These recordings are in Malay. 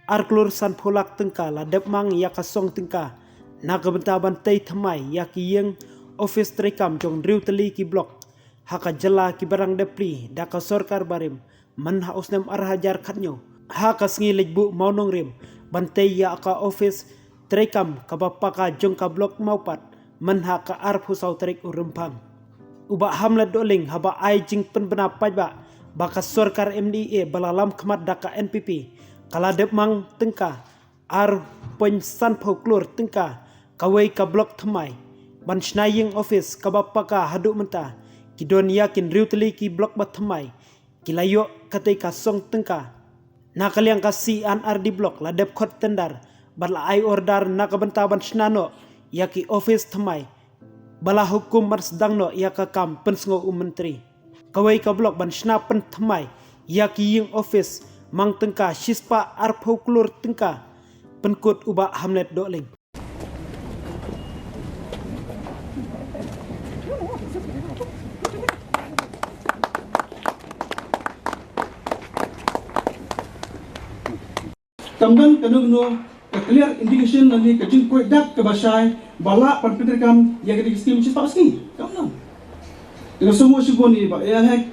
Arklur san pholak tengka la dep mang ya kasong tengka na kabenta bantai thamai ya ki yeng office trekam jong riu teli ki blok haka jala ki barang depri daka sorkar barim man ha usnem arhajar khatnyo haka sngi lejbu maunong rim bantai ya ka office trekam kabapaka jong ka blok maupat man ha ka ar phusau trek urempang uba hamlet doling haba ai jing penbena pajba baka sorkar MDA balalam khmat daka NPP kala dep mang tengka ar poin san folklore tengka kawai ka blok thamai ban snaying office kabapaka hadu menta kidon yakin riutli ki blok bat thamai kilayo katai ka song tengka na kalyang ka si an ar di blok la dep khot tendar bala ai order na ka benta ban snano yaki office thamai bala hukum mar sedangno ya ka kam pensngo menteri kawai ka blok ban sna pen thamai yaki ying office mang tengka shispa ar folklore tengka penkut uba hamlet doling Tamdan kanugno clear indication nani kajing koi dak ke basai bala panpiter kam ya gedi skim shispa ski kamno dengan semua siboni ba ya hek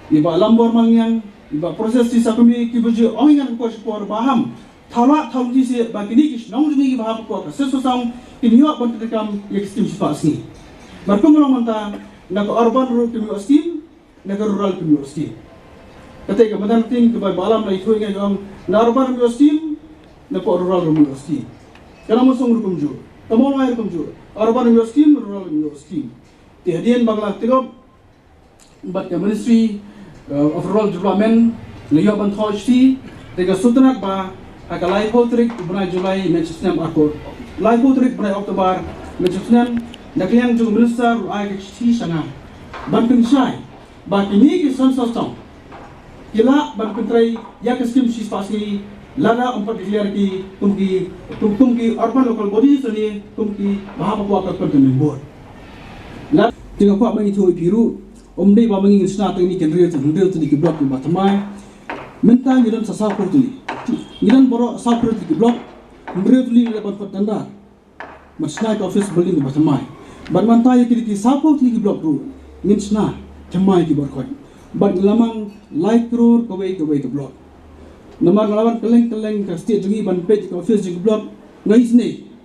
iba lambor mangyang iba proses si sakumi ki buju ongan ko spor baham thala thalji se ba kini ki nong juni ki baham ko sesu sang kini yo panpiter kam ya skim shispa ski barkum manta na ko urban ru ki skim na ko rural ki skim kate ka badan ting ke balam na ithui ngai jong na urban ru skim na ko rural ru skim kana mo song ru kumju tamol mai ru kumju urban ru skim rural ru skim Kehadian Bangla Tigop, but the Ministry of Rural Development, Leo Bantoshti, the Sutrak Ba, Akalai Potrik, Bunai July, Manchester Akor, Lai Potrik, Bunai October, Manchester, Nakayang to Minister, IHT Sana, Bankin Shai, Bakini is some song. Kila Bankintray, Yakaskim Shispasi, Lana on particularity, Kumki, urban local bodies, Kumki, Bahapaka Continent Board. Jika kau mengi tuai biru, omdei ba mengi sna tang ni kendriya tu di blok ni batamai, mentang ngiran sasau kur tu ni, ngiran boro sasau kur di blok, kendriya tu ni lepas petanda, masna ke office building ni batamai, ban mantai kiri ki sasau kur di blok tu, ngin sna, temai ki berkoi, ban lamang like krur kawai ke blok, namar ngelawan keleng ke state jungi ban page ke office jungi blok, ngais ni.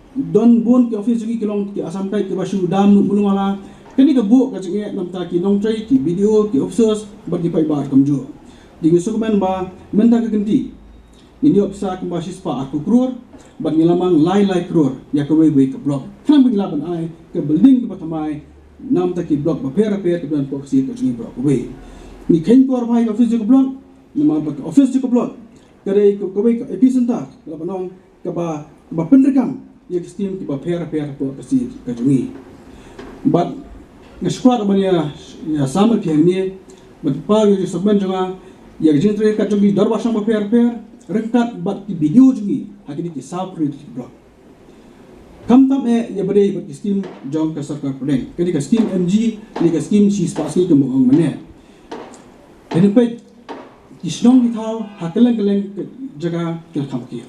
Don bon ke office gi kilong ki asam kai ke basu dam nu bulung ala kini ke bu ka jinge nam ta ki nong trai ki video ki officers bar di pai bar kamjo di gusumen ba menta ke genti ini opsa ke basis pa aku krur ban ngilamang lai krur ya ke we ke blok kram ngilaban ai ke building ke batamai nam ta ki blok ba pera ke ban proxy ke jinge blok we ni ken ko bai ke office ke blok nama ba office ke blok kare ke we ke epicenter la banong ke ba penrekam ya kistim ki ba pera po kasi kajungi but ngaskwat bania ya sama piang ni but pa yu sabban janga ya jintre kajungi darba sang ba pera rengkat but ki video jungi hakini ki sapri ki blog kam tam ya bade but kistim jong ka sarkar pudeng kini ka skim MG ni ka skim si spasi ke mong mane ini pe kisnong ni thau hakalang jaga kel kam ki